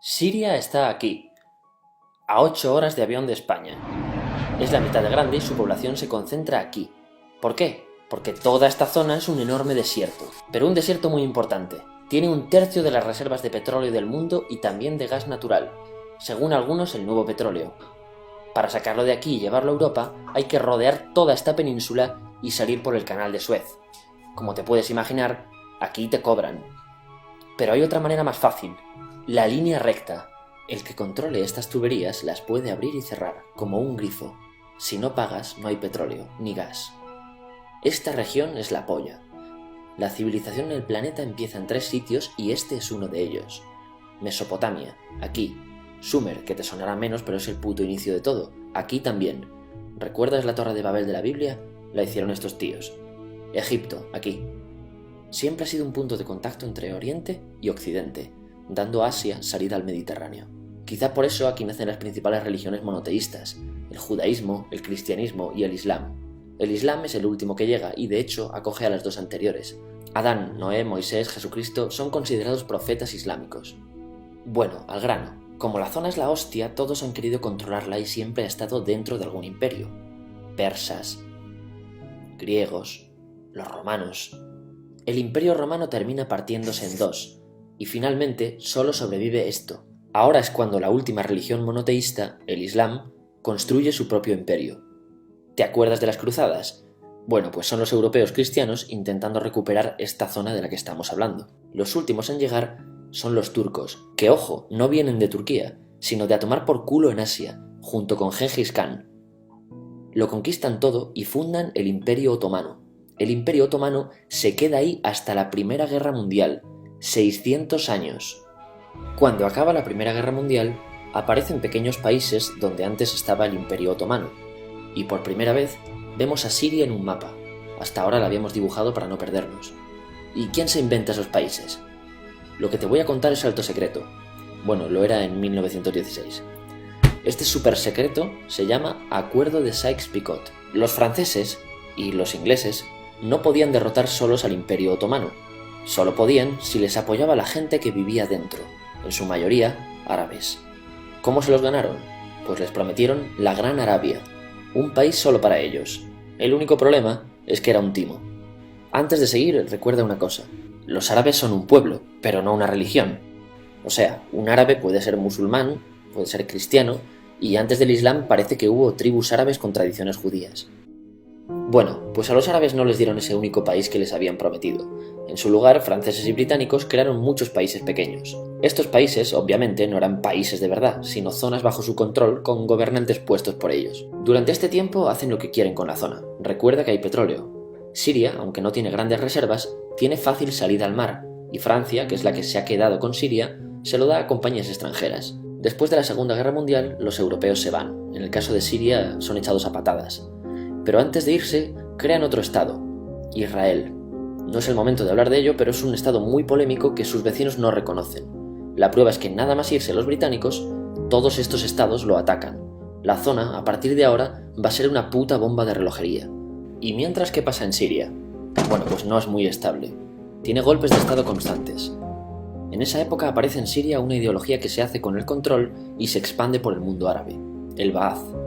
Siria está aquí, a 8 horas de avión de España. Es la mitad de grande y su población se concentra aquí. ¿Por qué? Porque toda esta zona es un enorme desierto, pero un desierto muy importante. Tiene un tercio de las reservas de petróleo del mundo y también de gas natural, según algunos el nuevo petróleo. Para sacarlo de aquí y llevarlo a Europa, hay que rodear toda esta península y salir por el canal de Suez. Como te puedes imaginar, aquí te cobran. Pero hay otra manera más fácil, la línea recta. El que controle estas tuberías las puede abrir y cerrar, como un grifo. Si no pagas, no hay petróleo, ni gas. Esta región es la polla. La civilización en el planeta empieza en 3 sitios y este es uno de ellos. Mesopotamia, aquí. Sumer, que te sonará menos, pero es el puto inicio de todo. Aquí también. ¿Recuerdas la Torre de Babel de la Biblia? La hicieron estos tíos. Egipto, aquí. Siempre ha sido un punto de contacto entre Oriente y Occidente, dando a Asia salida al Mediterráneo. Quizá por eso aquí nacen las principales religiones monoteístas, el judaísmo, el cristianismo y el islam. El islam es el último que llega y de hecho acoge a las dos anteriores. Adán, Noé, Moisés, Jesucristo son considerados profetas islámicos. Bueno, al grano. Como la zona es la hostia, todos han querido controlarla y siempre ha estado dentro de algún imperio. Persas, griegos, los romanos. El imperio romano termina partiéndose en dos, y finalmente solo sobrevive esto. Ahora es cuando la última religión monoteísta, el Islam, construye su propio imperio. ¿Te acuerdas de las cruzadas? Bueno, pues son los europeos cristianos intentando recuperar esta zona de la que estamos hablando. Los últimos en llegar son los turcos, que ojo, no vienen de Turquía, sino de a tomar por culo en Asia, junto con Gengis Khan. Lo conquistan todo y fundan el Imperio Otomano. El Imperio Otomano se queda ahí hasta la Primera Guerra Mundial, 600 años. Cuando acaba la Primera Guerra Mundial, aparecen pequeños países donde antes estaba el Imperio Otomano, y por primera vez vemos a Siria en un mapa. Hasta ahora la habíamos dibujado para no perdernos. ¿Y quién se inventa esos países? Lo que te voy a contar es alto secreto. Bueno, lo era en 1916. Este súper secreto se llama Acuerdo de Sykes-Picot. Los franceses y los ingleses no podían derrotar solos al Imperio Otomano. Solo podían si les apoyaba la gente que vivía dentro, en su mayoría árabes. ¿Cómo se los ganaron? Pues les prometieron la Gran Arabia, un país solo para ellos. El único problema es que era un timo. Antes de seguir, recuerda una cosa. Los árabes son un pueblo, pero no una religión. O sea, un árabe puede ser musulmán, puede ser cristiano, y antes del Islam parece que hubo tribus árabes con tradiciones judías. Bueno, pues a los árabes no les dieron ese único país que les habían prometido. En su lugar, franceses y británicos crearon muchos países pequeños. Estos países, obviamente, no eran países de verdad, sino zonas bajo su control con gobernantes puestos por ellos. Durante este tiempo hacen lo que quieren con la zona. Recuerda que hay petróleo. Siria, aunque no tiene grandes reservas, tiene fácil salida al mar, y Francia, que es la que se ha quedado con Siria, se lo da a compañías extranjeras. Después de la Segunda Guerra Mundial, los europeos se van. En el caso de Siria, son echados a patadas. Pero antes de irse, crean otro estado, Israel. No es el momento de hablar de ello, pero es un estado muy polémico que sus vecinos no reconocen. La prueba es que nada más irse los británicos, todos estos estados lo atacan. La zona, a partir de ahora, va a ser una puta bomba de relojería. ¿Y mientras qué pasa en Siria? Bueno, pues no es muy estable. Tiene golpes de estado constantes. En esa época aparece en Siria una ideología que se hace con el control y se expande por el mundo árabe, el Ba'ath.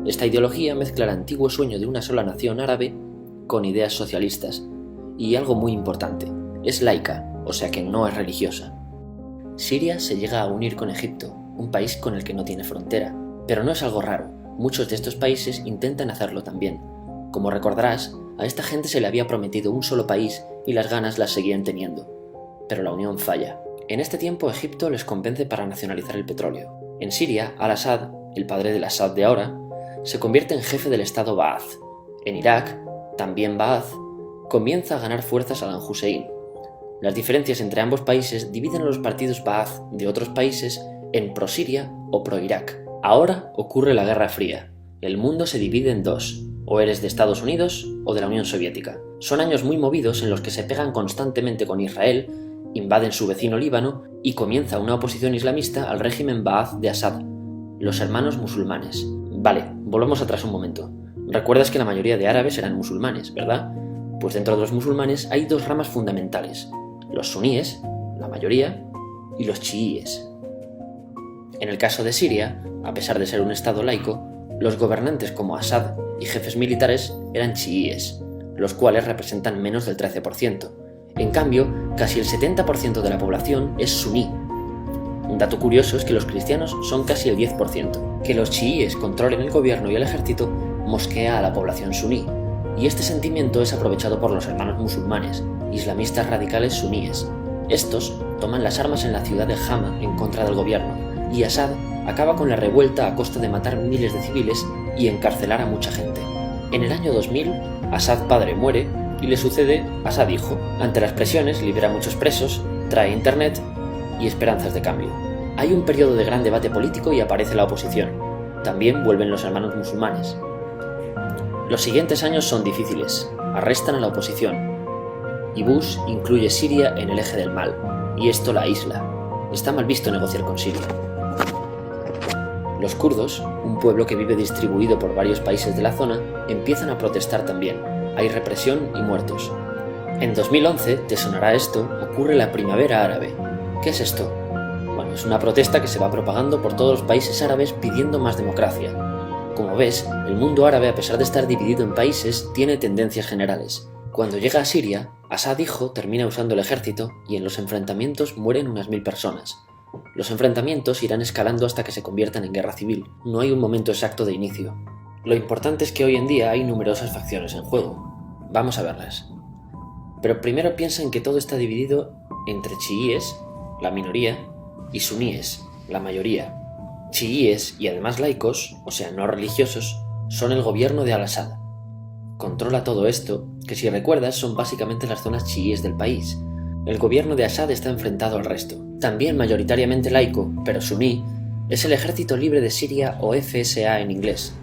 Esta ideología mezcla el antiguo sueño de una sola nación árabe con ideas socialistas. Y algo muy importante, es laica, o sea que no es religiosa. Siria se llega a unir con Egipto, un país con el que no tiene frontera. Pero no es algo raro, muchos de estos países intentan hacerlo también. Como recordarás, a esta gente se le había prometido un solo país y las ganas las seguían teniendo. Pero la unión falla. En este tiempo Egipto les convence para nacionalizar el petróleo. En Siria, Al-Assad, el padre del Assad de ahora, se convierte en jefe del estado Ba'ath. En Irak, también Ba'ath, comienza a ganar fuerzas Saddam Hussein. Las diferencias entre ambos países dividen a los partidos Ba'ath de otros países en pro-Siria o pro-Irak. Ahora ocurre la Guerra Fría. El mundo se divide en dos, o eres de Estados Unidos o de la Unión Soviética. Son años muy movidos en los que se pegan constantemente con Israel, invaden su vecino Líbano y comienza una oposición islamista al régimen Ba'ath de Assad, los hermanos musulmanes. Vale, volvamos atrás un momento. Recuerdas que la mayoría de árabes eran musulmanes, ¿verdad? Pues dentro de los musulmanes hay dos ramas fundamentales, los suníes, la mayoría, y los chiíes. En el caso de Siria, a pesar de ser un estado laico, los gobernantes como Assad y jefes militares eran chiíes, los cuales representan menos del 13%. En cambio, casi el 70% de la población es suní. Un dato curioso es que los cristianos son casi el 10%. Que los chiíes controlen el gobierno y el ejército mosquea a la población suní, y este sentimiento es aprovechado por los hermanos musulmanes, islamistas radicales suníes. Estos toman las armas en la ciudad de Hama en contra del gobierno, y Assad acaba con la revuelta a costa de matar miles de civiles y encarcelar a mucha gente. En el año 2000, Assad padre muere y le sucede Assad hijo. Ante las presiones libera a muchos presos, trae internet y esperanzas de cambio. Hay un periodo de gran debate político y aparece la oposición. También vuelven los hermanos musulmanes. Los siguientes años son difíciles, arrestan a la oposición, y Bush incluye Siria en el eje del mal, y esto la aísla. Está mal visto negociar con Siria. Los kurdos, un pueblo que vive distribuido por varios países de la zona, empiezan a protestar también. Hay represión y muertos. En 2011, te sonará esto, ocurre la Primavera Árabe. ¿Qué es esto? Bueno, es una protesta que se va propagando por todos los países árabes pidiendo más democracia. Como ves, el mundo árabe, a pesar de estar dividido en países, tiene tendencias generales. Cuando llega a Siria, Assad hijo termina usando el ejército y en los enfrentamientos mueren unas 1000 personas. Los enfrentamientos irán escalando hasta que se conviertan en guerra civil. No hay un momento exacto de inicio. Lo importante es que hoy en día hay numerosas facciones en juego. Vamos a verlas. Pero primero piensa en que todo está dividido entre chiíes, la minoría, y suníes, la mayoría. Chiíes y además laicos, o sea no religiosos, son el gobierno de Al-Assad. Controla todo esto, que si recuerdas son básicamente las zonas chiíes del país. El gobierno de Assad está enfrentado al resto. También mayoritariamente laico, pero suní, es el Ejército Libre de Siria o FSA en inglés.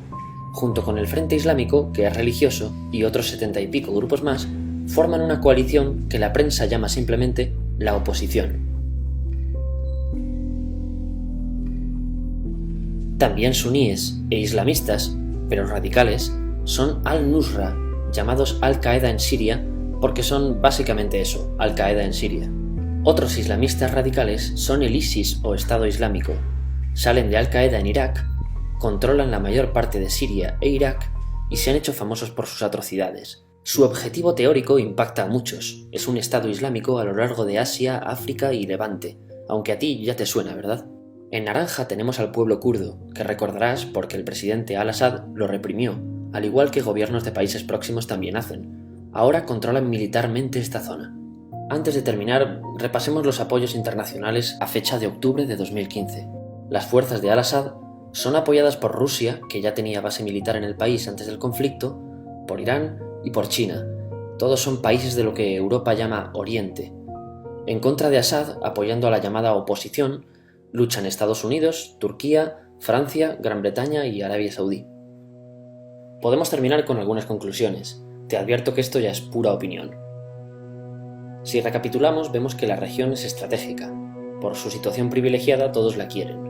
Junto con el Frente Islámico, que es religioso, y otros 70 y pico grupos más, forman una coalición que la prensa llama simplemente la oposición. También suníes e islamistas, pero radicales, son Al-Nusra, llamados Al-Qaeda en Siria, porque son básicamente eso, Al-Qaeda en Siria. Otros islamistas radicales son el ISIS o Estado Islámico. Salen de Al-Qaeda en Irak, controlan la mayor parte de Siria e Irak y se han hecho famosos por sus atrocidades. Su objetivo teórico impacta a muchos. Es un Estado Islámico a lo largo de Asia, África y Levante, aunque a ti ya te suena, ¿verdad? En naranja tenemos al pueblo kurdo, que recordarás porque el presidente Al-Assad lo reprimió, al igual que gobiernos de países próximos también hacen. Ahora controlan militarmente esta zona. Antes de terminar, repasemos los apoyos internacionales a fecha de octubre de 2015. Las fuerzas de Al-Assad son apoyadas por Rusia, que ya tenía base militar en el país antes del conflicto, por Irán y por China. Todos son países de lo que Europa llama Oriente. En contra de Assad, apoyando a la llamada oposición, luchan Estados Unidos, Turquía, Francia, Gran Bretaña y Arabia Saudí. Podemos terminar con algunas conclusiones. Te advierto que esto ya es pura opinión. Si recapitulamos, vemos que la región es estratégica. Por su situación privilegiada, todos la quieren.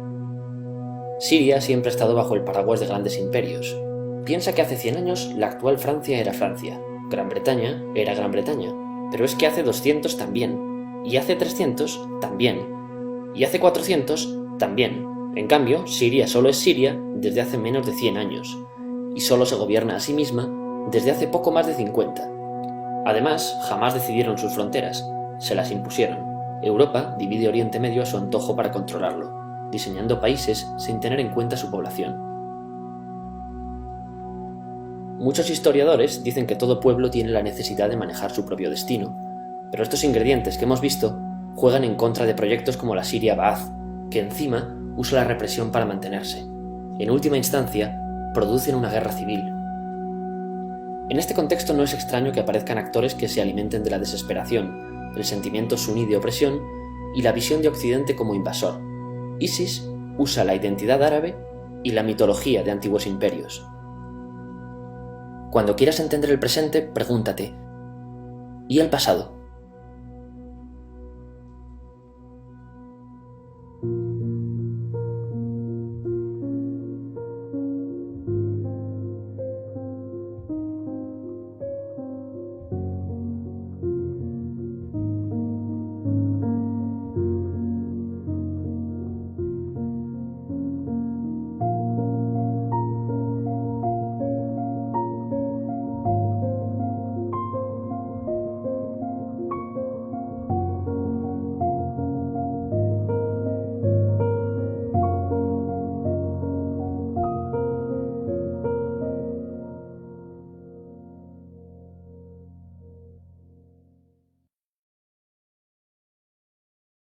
Siria siempre ha estado bajo el paraguas de grandes imperios. Piensa que hace 100 años la actual Francia era Francia, Gran Bretaña era Gran Bretaña, pero es que hace 200 también, y hace 300 también, y hace 400 también. En cambio, Siria solo es Siria desde hace menos de 100 años, y solo se gobierna a sí misma desde hace poco más de 50. Además, jamás decidieron sus fronteras, se las impusieron. Europa divide Oriente Medio a su antojo para controlarlo, diseñando países sin tener en cuenta su población. Muchos historiadores dicen que todo pueblo tiene la necesidad de manejar su propio destino, pero estos ingredientes que hemos visto juegan en contra de proyectos como la Siria Ba'ath, que encima usa la represión para mantenerse. En última instancia, producen una guerra civil. En este contexto no es extraño que aparezcan actores que se alimenten de la desesperación, el sentimiento suní de opresión y la visión de Occidente como invasor. ISIS usa la identidad árabe y la mitología de antiguos imperios. Cuando quieras entender el presente, pregúntate: ¿y el pasado?